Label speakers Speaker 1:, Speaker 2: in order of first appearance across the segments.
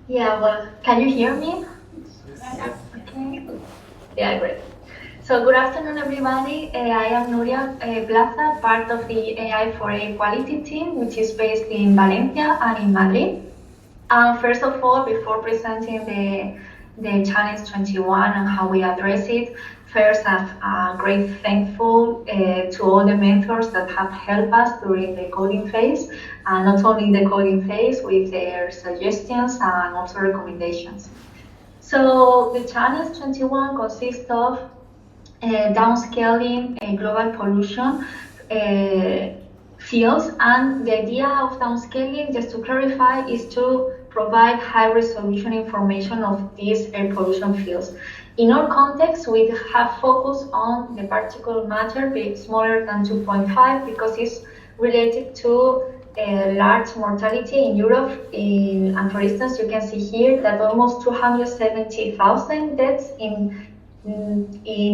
Speaker 1: Yeah, well, can you hear me? Yes. Okay. Yeah, great. So good afternoon, everybody. I am Nuria Plaza, part of the AI4AirQuality team, which is based in Valencia and in Madrid. First of all, before presenting the Challenge 21 and how we address it, first, I'm great thankful to all the mentors that have helped us during the coding phase, and not only in the coding phase, with their suggestions and also recommendations. So the Challenge 21 consists of downscaling global pollution fields, and the idea of downscaling, just to clarify, is to provide high resolution information of these air pollution fields. In our context, we have focused on the particulate matter being smaller than 2.5 because it's related to large mortality in Europe. And for instance, you can see here that almost 270,000 deaths in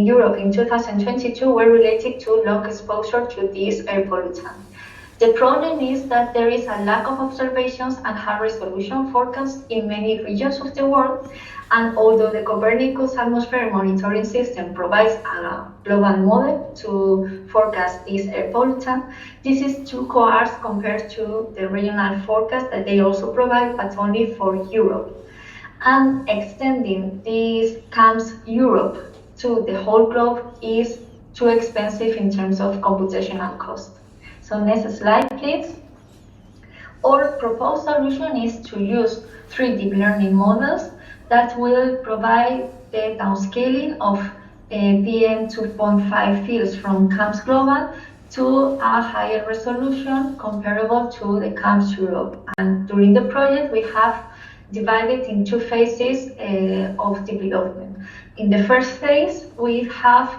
Speaker 1: Europe in 2022 were related to long exposure to this air pollutant. The problem is that there is a lack of observations and high resolution forecasts in many regions of the world, and although the Copernicus atmosphere monitoring system provides a global model to forecast this air pollutant, this is too coarse compared to the regional forecast that they also provide, but only for Europe. And extending these CAMS Europe to the whole globe is too expensive in terms of computational cost. So next slide, please. Our proposed solution is to use 3 deep learning models that will provide the downscaling of PM 2.5 fields from CAMS Global to a higher resolution comparable to the CAMS Europe. And during the project, we have divided in 2 phases of development. In the first phase, we have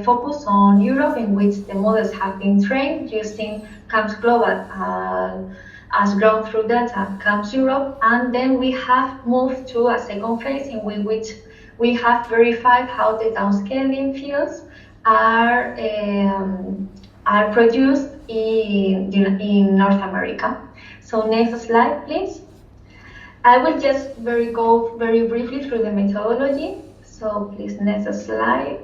Speaker 1: focused on Europe, in which the models have been trained using CAMS Global as ground truth data, CAMS Europe, and then we have moved to a second phase in which we have verified how the downscaling fields are produced in North America. So next slide, please. I will just go very briefly through the methodology. So please, next slide.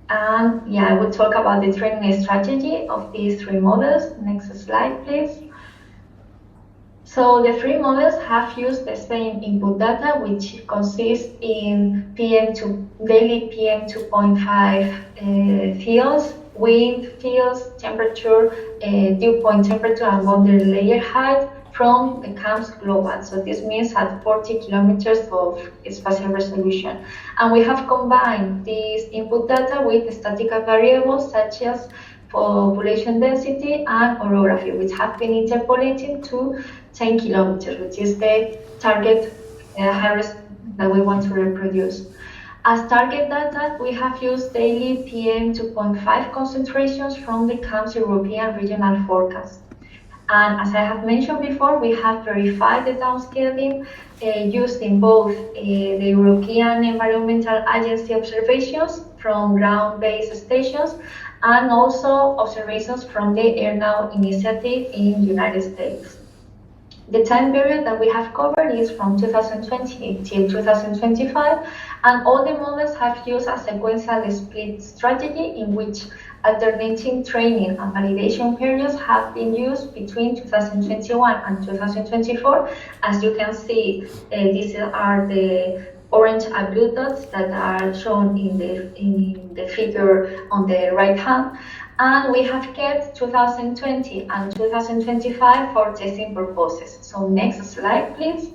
Speaker 1: And yeah, I will talk about the training strategy of these 3 models. Next slide, please. So the 3 models have used the same input data, which consists in daily PM 2.5 fields, wind fields, temperature, dew point temperature, and boundary layer height from the CAMS Global. So this means at 40 kilometers of spatial resolution. And we have combined this input data with statistical variables such as population density and orography, which have been interpolated to 10 kilometers, which is the target high-risk that we want to reproduce. As target data, we have used daily PM 2.5 concentrations from the CAMS European regional forecast. And as I have mentioned before, we have verified the downscaling used in both the European Environmental Agency observations from ground-based stations and also observations from the AirNow initiative in the United States. The time period that we have covered is from 2020 till 2025, and all the models have used a sequential split strategy in which alternating training and validation periods have been used between 2021 and 2024. As you can see, these are the orange and blue dots that are shown in the figure on the right hand. And we have kept 2020 and 2025 for testing purposes. So next slide, please.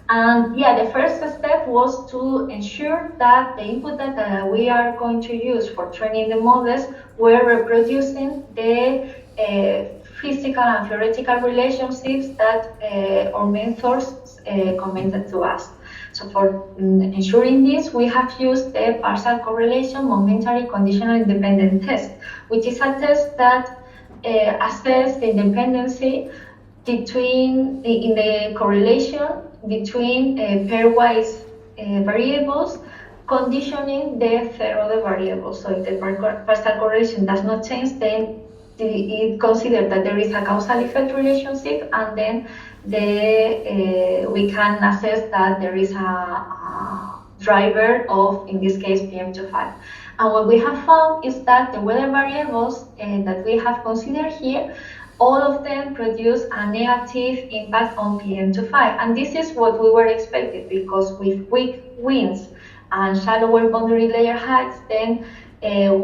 Speaker 1: And yeah, the first step was to ensure that the input data we are going to use for training the models were reproducing the physical and theoretical relationships that our mentors commented to us. So for ensuring this, we have used the partial correlation momentary conditional independent test, which is a test that assesses the dependency in the correlation between pairwise variables conditioning the third order variable. So if the partial correlation does not change, then it considers that there is a causal effect relationship, and then we can assess that there is a driver of, in this case, PM2.5. And what we have found is that the weather variables that we have considered here, all of them produce a negative impact on PM2.5. And this is what we were expecting, because with weak winds and shallower boundary layer heights, then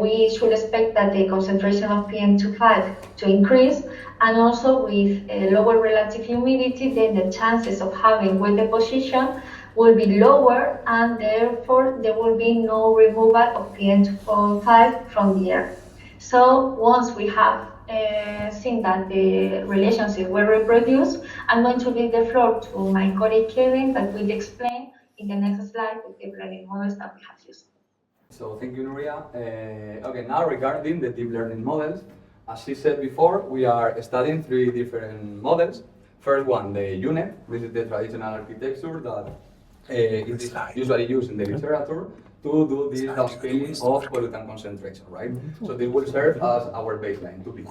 Speaker 1: we should expect that the concentration of PM2.5 to increase, and also with lower relative humidity, then the chances of having wet deposition will be lower, and therefore there will be no removal of PM2.5 from the air. So once we have seen that the relationship will reproduce, I'm going to leave the floor to my colleague Kevin, that will explain in the next slide the deep learning models that we have used.
Speaker 2: So thank you, Nuria. Okay, now regarding the deep learning models, as she said before, we are studying 3 different models. First one, the UNET. This is the traditional architecture that is usually used in the literature to do this downscaling of pollutant concentration, right? So this will serve as our baseline to be.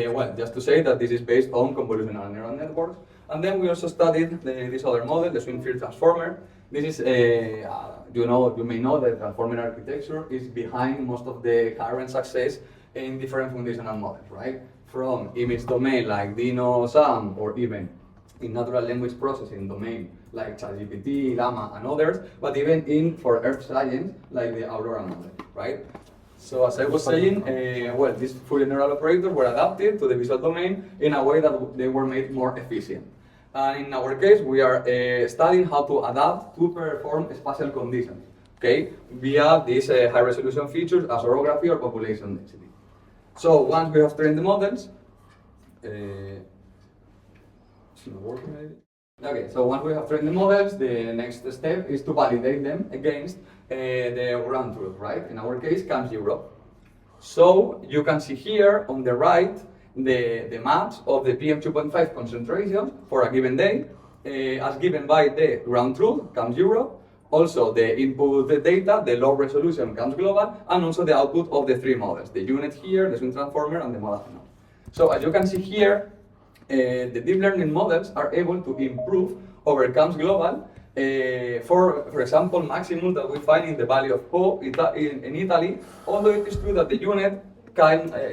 Speaker 2: Well, just to say that this is based on convolutional neural networks. And then we also studied this other model, the swing field transformer. This is, you may know that transformer architecture is behind most of the current success in different foundational models, right? From image domain like Dino, SAM, or even in natural language processing domain like ChatGPT, Llama, and others, but even for earth science like the Aurora model, right? So as I was saying, well, these Fourier neural operators were adapted to the visual domain in a way that they were made more efficient. And in our case, we are studying how to adapt to perform spatial conditions, okay, via these high-resolution features as orography or population density. So once we have trained the models, it's not working maybe. Okay, so once we have trained the models, the next step is to validate them against the ground truth, right? In our case, CAMS Europe. So you can see here on the right the maps of the PM2.5 concentration for a given day, as given by the ground truth, CAMS Europe, also the input data, the low resolution CAMS Global, and also the output of the 3 models, the UNET here, the swing transformer, and the model. So as you can see here, the deep learning models are able to improve over CAMS Global, for example, maximum that we find in the Valley of Po in Italy, although it is true that the UNET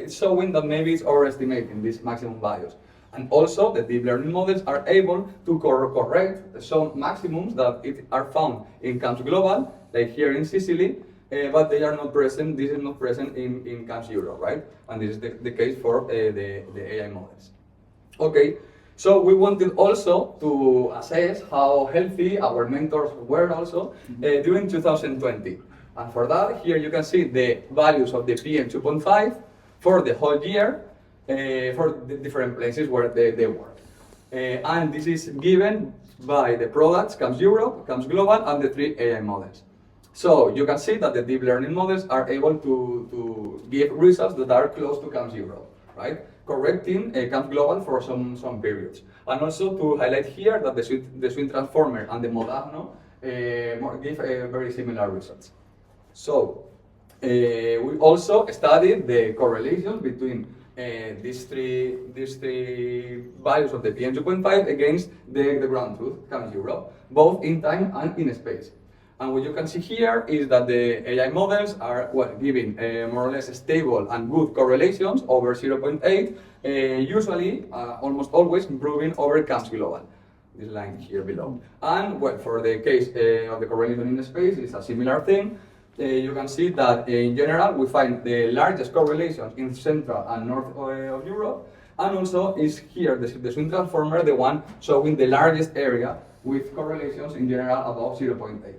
Speaker 2: is showing that maybe it's overestimating these maximum values. And also, the deep learning models are able to correct some maximums that are found in CAMS Global, like here in Sicily, but they are not present, this is not present in CAMS Europe, right? And this is the case for the AI models. Okay, so we wanted also to assess how healthy our mentors were also during 2020. And for that, here you can see the values of the PM2.5 for the whole year for the different places where they work. And this is given by the products CAMS Europe, CAMS Global, and the 3 AI models. So you can see that the deep learning models are able to give results that are close to CAMS Europe, right? Correcting CAMS Global for some periods. And also to highlight here that the swing transformer and the Modagno give very similar results. So we also studied the correlation between these three values of the PM2.5 against the ground truth, CAMS Europe, both in time and in space. And what you can see here is that the AI models are giving more or less stable and good correlations over 0.8, usually, almost always improving over CAMS Global, this line here below. And well, for the case of the correlation in space, it's a similar thing. You can see that in general we find the largest correlations in Central and North of Europe, and also is here the swing transformer, the one showing the largest area with correlations in general above 0.8.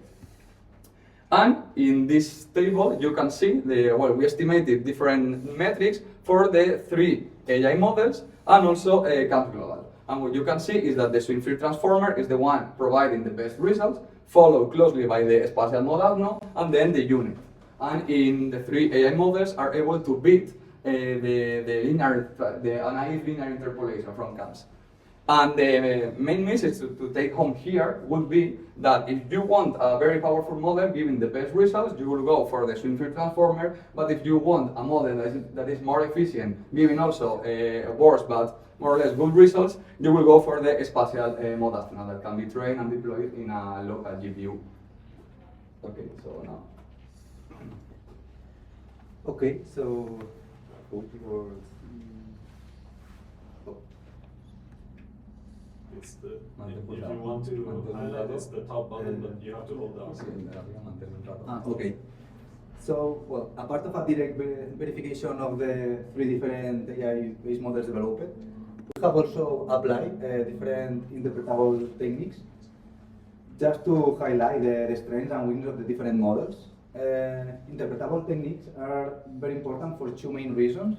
Speaker 2: And in this table, you can see we estimated different metrics for the 3 AI models and also CAMS Global. And what you can see is that the swing field transformer is the one providing the best results, followed closely by the spatial Modagno, and then the UNET. And in the 3 AI models are able to beat the naive linear interpolation from CAMS. And the main message to take home here would be that if you want a very powerful model giving the best results, you will go for the swing field transformer. But if you want a model that is more efficient, giving also worse but more or less good results, you will go for the spatial model that can be trained and deployed in a local GPU. Okay, so now.
Speaker 3: Okay, so hope your
Speaker 4: It's the, if you want to highlight, it's the top button, but you have to hold down.
Speaker 3: okay. So, well, a part of a direct verification of the 3 different AI-based models developed, we have also applied different interpretable techniques just to highlight the strengths and weaknesses of the different models. Interpretable techniques are very important for 2 main reasons: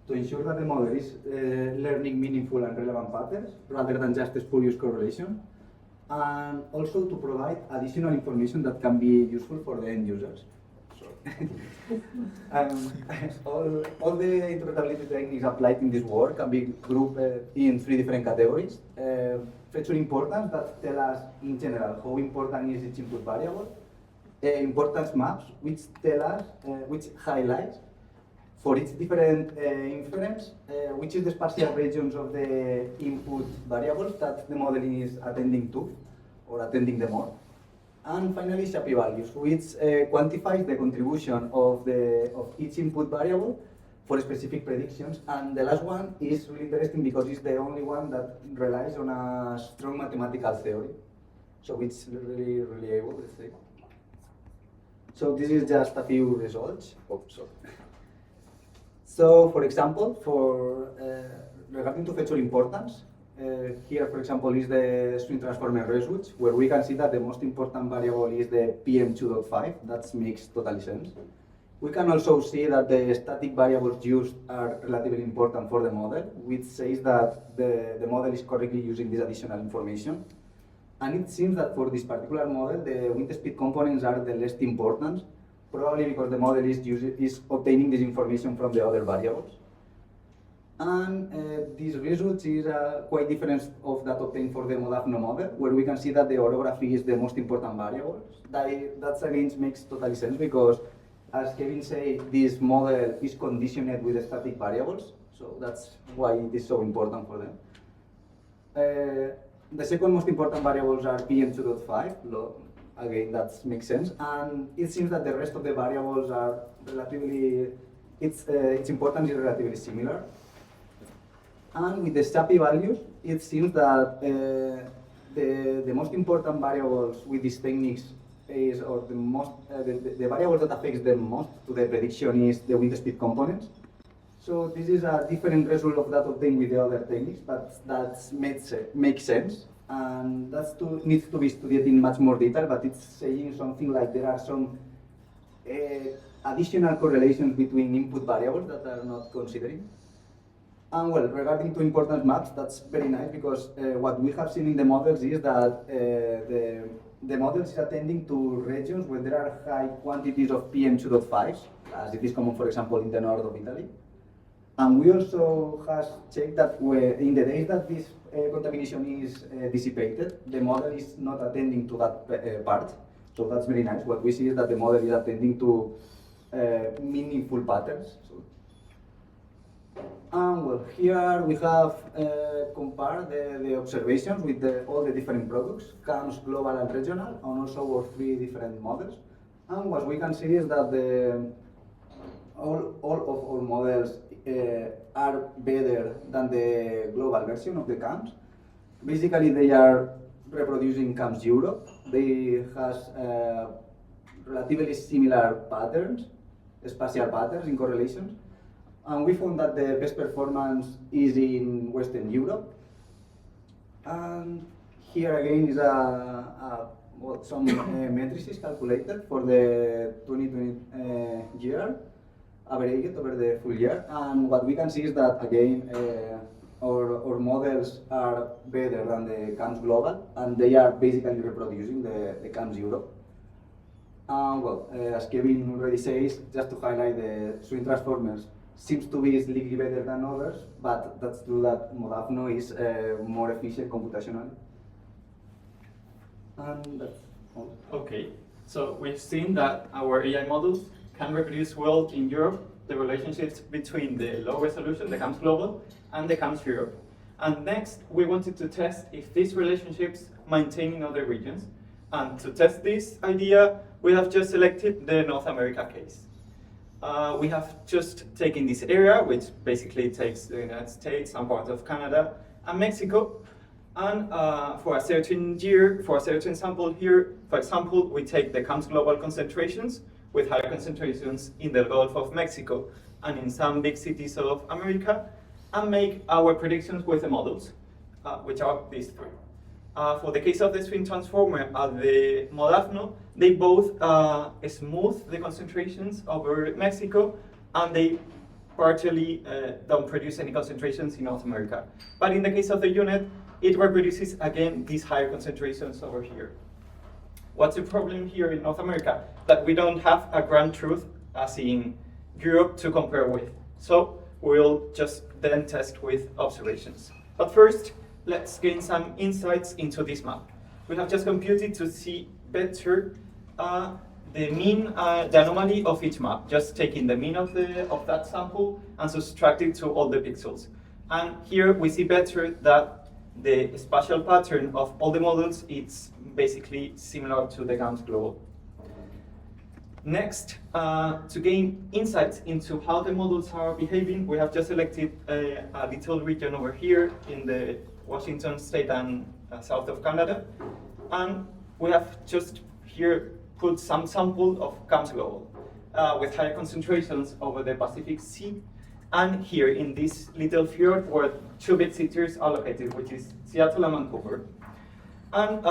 Speaker 3: to ensure that the model is learning meaningful and relevant patterns rather than just spurious correlation, and also to provide additional information that can be useful for the end users. All the interpretability techniques applied in this work can be grouped in 3 different categories. Feature importance, that tell us in general how important is each input variable. Importance maps, which tell us, which highlights for each different inference, which is the spatial regions of the input variables that the model is attending to, or attending the more. And finally, SHAPI values, which quantifies the contribution of each input variable for specific predictions. And the last one is really interesting because it's the only one that relies on a strong mathematical theory. So it's really reliable, let's say. So this is just a few results. Oh, sorry. So, for example, regarding to feature importance, here, for example, is the swing transformer results, where we can see that the most important variable is the PM2.5. That makes total sense. We can also see that the static variables used are relatively important for the model, which says that the model is correctly using this additional information. And it seems that for this particular model, the wind speed components are the least important, probably because the model is obtaining this information from the other variables. And this result is quite different of that obtained for the Modafno model, where we can see that the orography is the most important variable. That again makes total sense because, as Kevin said, this model is conditioned with static variables, so that's why it is so important for them. The second most important variables are PM2.5. Again, that makes sense. And it seems that the rest of the variables are relatively, its importance is relatively similar. And with the SHAPI values, it seems that the most important variables with these techniques is, or the variables that affects the most to the prediction is the wind speed components. So this is a different result of that obtained with the other techniques, but that makes sense. And that needs to be studied in much more detail, but it's saying something like there are some additional correlations between input variables that are not considering. And well, regarding to importance maps, that's very nice because what we have seen in the models is that the models is attending to regions where there are high quantities of PM2.5s, as it is common, for example, in the north of Italy. And we also have checked that in the days that this contamination is dissipated, the model is not attending to that part. So that's very nice. What we see is that the model is attending to meaningful patterns. And well, here we have compared the observations with all the different products, CAMS, global and regional, and also our 3 different models. And what we can see is that all of our models are better than the global version of the CAMS. Basically, they are reproducing CAMS Europe. They has relatively similar patterns, spatial patterns in correlations. And we found that the best performance is in Western Europe. And here again is some matrices calculated for the 2020 year, averaged over the full year. And what we can see is that again, our models are better than the CAMS Global, and they are basically reproducing the CAMS Europe. Well, as Kevin already says, just to highlight the swing transformers seems to be slightly better than others, but that's true that Modafno is more efficient computationally. And that's all.
Speaker 5: Okay, so we've seen that our AI models can reproduce well in Europe the relationships between the low resolution, the CAMS global, and the CAMS Europe. And next, we wanted to test if these relationships maintain in other regions. And to test this idea, we have just selected the North America case. We have just taken this area, which basically takes the United States, some parts of Canada, and Mexico. And for a certain year, for a certain sample here, for example, we take the CAMS global concentrations with higher concentrations in the Gulf of Mexico and in some big cities of America, and make our predictions with the models, which are these three. For the case of the swing transformer and the Modafno, they both smooth the concentrations over Mexico, and they partially don't produce any concentrations in North America. But in the case of the unit, it reproduces again these higher concentrations over here. What's the problem here in North America? That we don't have a ground truth as in Europe to compare with. So we'll just then test with observations. But first, let's gain some insights into this map. We have just computed to see better the mean, the anomaly of each map, just taking the mean of that sample and subtracting to all the pixels. And here we see better that the spatial pattern of all the models is basically similar to the CAMS global. Next, to gain insights into how the models are behaving, we have just selected a little region over here in the Washington state and south of Canada. And we have just here put some sample of CAMS global with higher concentrations over the Pacific Sea. And here in this little fjord where two big cities are located, which is Seattle and Vancouver. And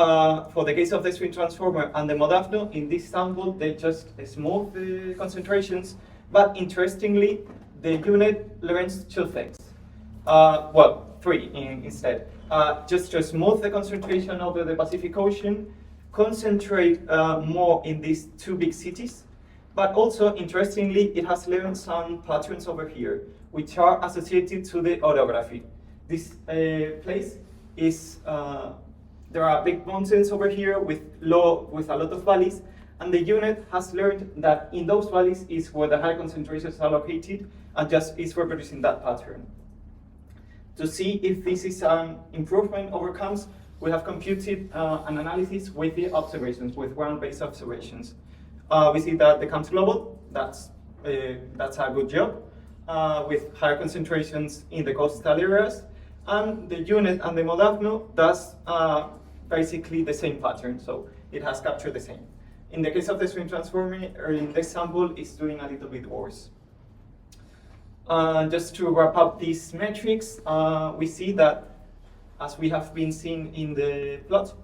Speaker 5: for the case of the swing transformer and the Modafno, in this sample, they just smooth the concentrations. But interestingly, the unit learns two things. Well, three instead. Just to smooth the concentration over the Pacific Ocean, concentrate more in these two big cities. But also, interestingly, it has learned some patterns over here, which are associated to the orography. This place is, there are big mountains over here with a lot of valleys, and the unit has learned that in those valleys is where the high concentrations are located, and just is reproducing that pattern. To see if this is an improvement over CAMS, we have computed an analysis with the observations, with ground-based observations. We see that the CAMS global, that's a good job, with higher concentrations in the coastal areas, and the unit and the Modafno does basically the same pattern, so it has captured the same. In the case of the swing transformer, in this sample, it's doing a little bit worse. Just to wrap up these metrics, we see that, as we have been seeing in the plot,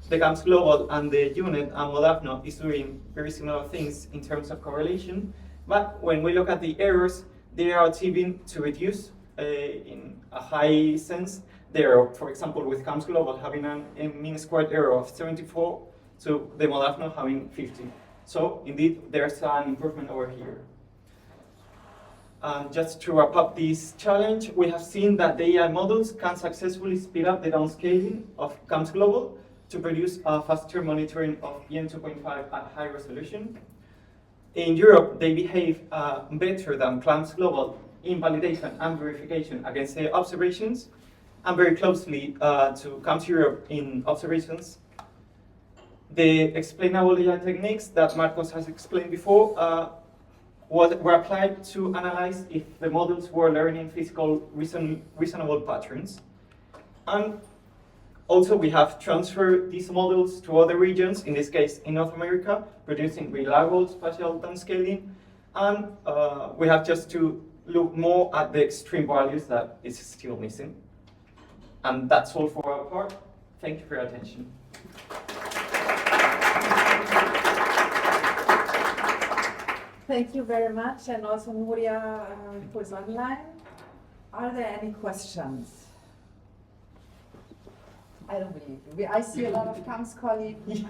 Speaker 5: the CAMS global and the unit and Modafno is doing very similar things in terms of correlation, but when we look at the errors, they are achieving to reduce in a high sense the error. For example, with CAMS global having a mean squared error of 74 to the Modafno having 50. So indeed, there's an improvement over here. Just to wrap up this challenge, we have seen that the AI models can successfully speed up the downscaling of CAMS global to produce a faster monitoring of PM2.5 at high resolution. In Europe, they behave better than CAMS global in validation and verification against the observations, and very closely to CAMS Europe in observations. The explainable AI techniques that Marcos has explained before were applied to analyze if the models were learning physical reasonable patterns. And also, we have transferred these models to other regions, in this case in North America, producing reliable spatial downscaling. And we have just to look more at the extreme values that is still missing. And that's all for our part. Thank you for your attention.
Speaker 6: Thank you very much, and also Nuria, who is online. Are there any questions? I don't believe you. I see a lot of CAMS colleagues.
Speaker 7: Yes,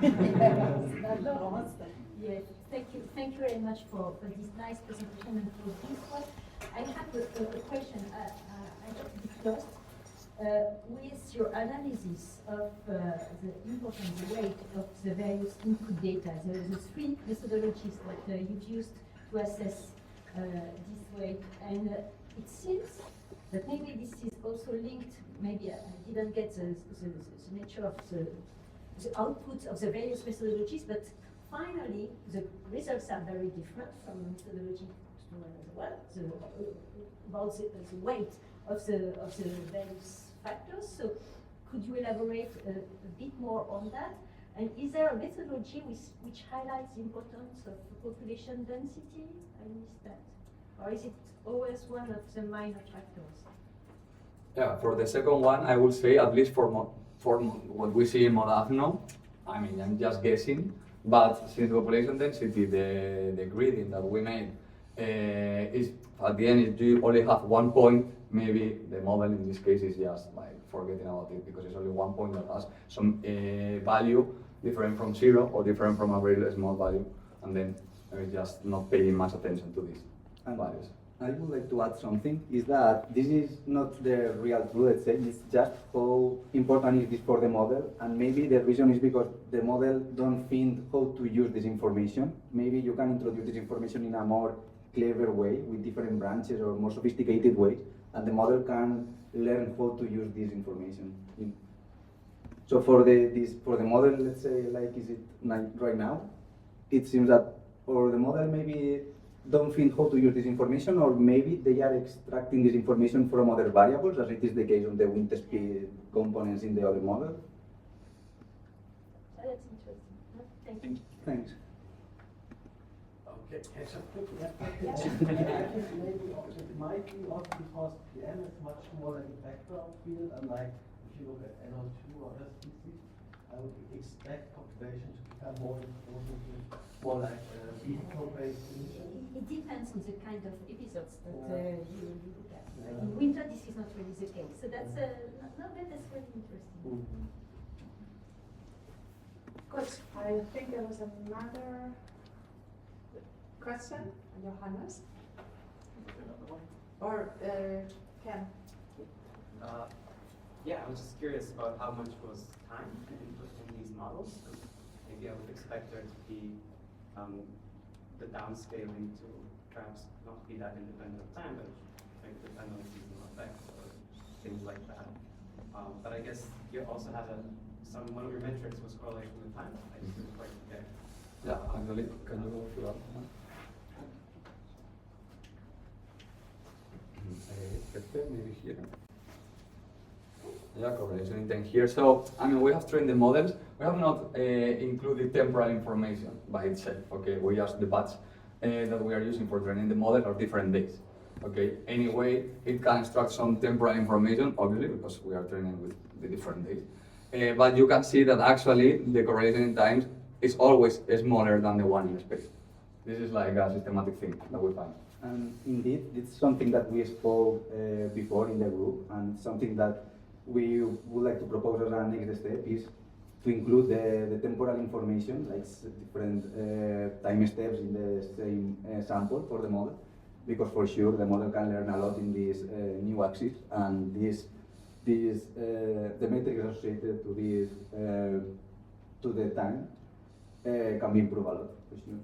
Speaker 7: thank you very much for this nice presentation and for this one. I have with your analysis of the importance, the weight of the various input data, the three methodologies that you've used to assess this weight, and it seems that maybe this is also linked, maybe I didn't get the nature of the output of the various methodologies, but finally the results are very different from methodology to another one, about the weight of the various factors. So could you elaborate a bit more on that? And is there a methodology which highlights the importance of population density? I missed that. Or is it always one of the minor factors?
Speaker 2: Yeah, for the second one, I would say, at least for what we see in Modathno, I mean, I'm just guessing, but since population density, the grading that we made is, at the end, if you only have 1 point, maybe the model in this case is just like forgetting about it, because it's only 1 point that has some value different from 0 or different from a very small value, and then just not paying much attention to these values.
Speaker 3: I would like to add something, is that this is not the real truth, let's say, it's just how important is this for the model, and maybe the reason is because the model don't think how to use this information. Maybe you can introduce this information in a more clever way, with different branches or more sophisticated ways, and the model can learn how to use this information. So for the model, let's say, like is it right now, it seems that, or the model maybe don't think how to use this information, or maybe they are extracting this information from other variables, as it is the case on the wind speed components in the other model.
Speaker 7: That's interesting. Thank you.
Speaker 3: Thanks.
Speaker 8: Okay, catch up. Maybe it might be also because PM is much more like a background field, unlike if you look at NO2 or other species. I would expect population to become more important with more like vehicle-based emissions.
Speaker 7: It depends on the kind of episodes that you look at. In winter, this is not really the case. So that's that's really interesting.
Speaker 6: Good. I think there was another question, Johannes, or Ken.
Speaker 9: Yeah, I was just curious about how much was time input in these models. Maybe I would expect there to be the downscaling to perhaps not be that independent of time, but maybe depend on seasonal effects or things like that. But I guess you also had one of your metrics was correlation with time. I just didn't quite get.
Speaker 2: Yeah, actually, can you go through that one? Maybe here. Yeah, correlation intent here. So, I mean, we have trained the models. We have not included temporal information by itself. Okay, we just the batch that we are using for training the model are different days. Okay, anyway, it can extract some temporal information, obviously, because we are training with the different days. But you can see that actually the correlation in times is always smaller than the one in space. This is like a systematic thing that we find.
Speaker 3: And indeed, it's something that we spoke before in the group, and something that we would like to propose as our next step is to include the temporal information, like different time steps in the same sample for the model, because for sure the model can learn a lot in this new axis, and the metrics associated to this to the time can be improved a lot, for sure.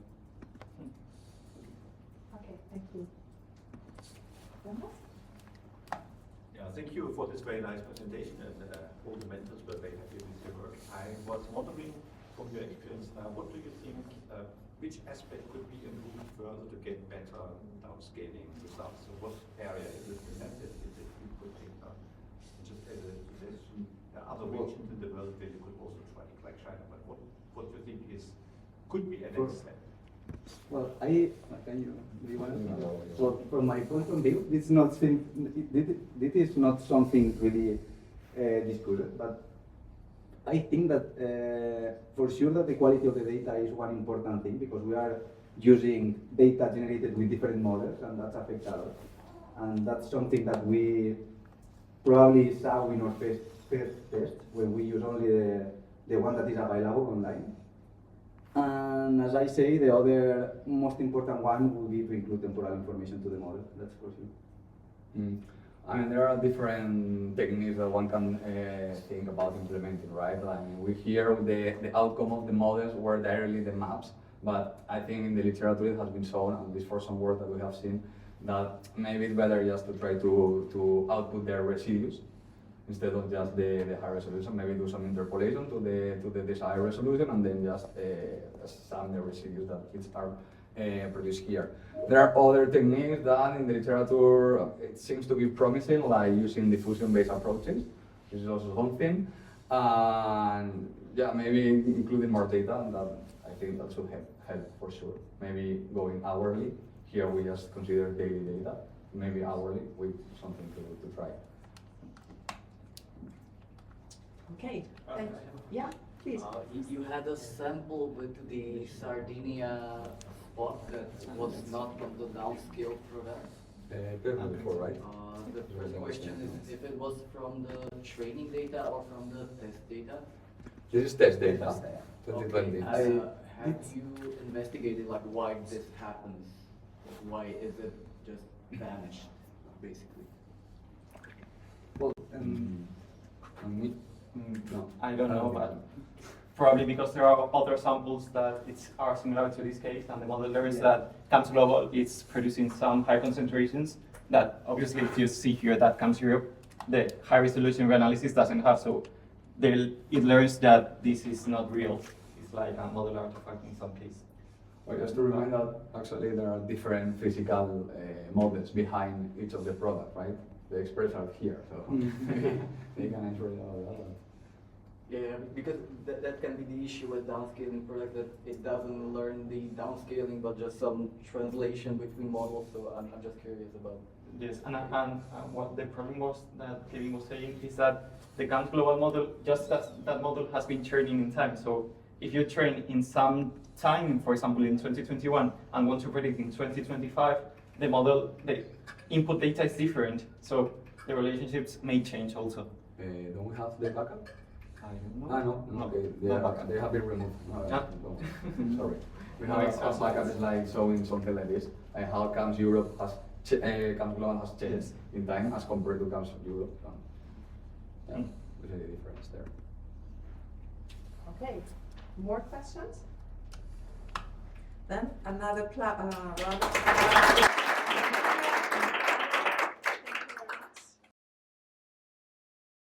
Speaker 6: Okay, thank you.
Speaker 10: Yeah, thank you for this very nice presentation, and all the mentors were very happy with your work. I was wondering, from your experience now, what do you think, which aspect could be improved further to get better downscaling results? So what area is it the method is it you could think of? Just as a suggestion, there are other regions in the world where you could also try it, like China, but what do you think could be a next step?
Speaker 3: Well, so from my point of view, this is not something really discussed, but I think that for sure that the quality of the data is one important thing, because we are using data generated with different models, and that affects a lot. And that's something that we probably saw in our first test, when we use only the one that is available online. And as I say, the other most important one will be to include temporal information to the model, that's for sure.
Speaker 2: I mean, there are different techniques that one can think about implementing, right? I mean, we hear the outcome of the models were directly the maps, but I think in the literature it has been shown, at least for some work that we have seen, that maybe it's better just to try to output their residues instead of just the high resolution. Maybe do some interpolation to the desired resolution and then just sum the residues that are produced here. There are other techniques that in the literature it seems to be promising, like using diffusion-based approaches. This is also something. And yeah, maybe including more data, and that I think that should help for sure. Maybe going hourly. Here we just consider daily data. Maybe hourly with something to try.
Speaker 6: Okay. Yeah, please.
Speaker 11: You had a sample with the Sardinia spot that was not from the downscale product.
Speaker 2: Before, right?
Speaker 11: The first question is if it was from the training data or from the test data?
Speaker 2: This is test data, 2020.
Speaker 11: Okay. Have you investigated like why this happens? Why is it just vanished, basically?
Speaker 5: Well,
Speaker 2: No.
Speaker 5: I don't know, but probably because there are other samples that are similar to this case, and the model learns that Camps Global is producing some high concentrations that obviously if you see here that Camps Europe, the high resolution reanalysis doesn't have, so it learns that this is not real. It's like a model artifact in some case.
Speaker 2: Well, just to remind that actually there are different physical models behind each of the products, right? The experts are here, so they can answer all that one.
Speaker 11: Yeah, because that can be the issue with downscaling products, that it doesn't learn the downscaling, but just some translation between models. So I'm just curious about.
Speaker 5: Yes, and what the problem was that Kevin was saying is that the Camps Global model, just as that model has been training in time. So if you train in some time, for example, in 2021, and want to predict in 2025, the model, the input data is different. So the relationships may change also.
Speaker 2: Don't we have the backup?
Speaker 5: I don't know.
Speaker 2: No, okay,
Speaker 5: No backup.
Speaker 2: they have been removed.
Speaker 5: Ah.
Speaker 2: Sorry. We have a backup slide showing something like this, and how Camps Europe has, Camps Global has changed in time as compared to Camps Europe. Yeah, there's a difference there.
Speaker 6: Okay, more questions? Then another round of applause.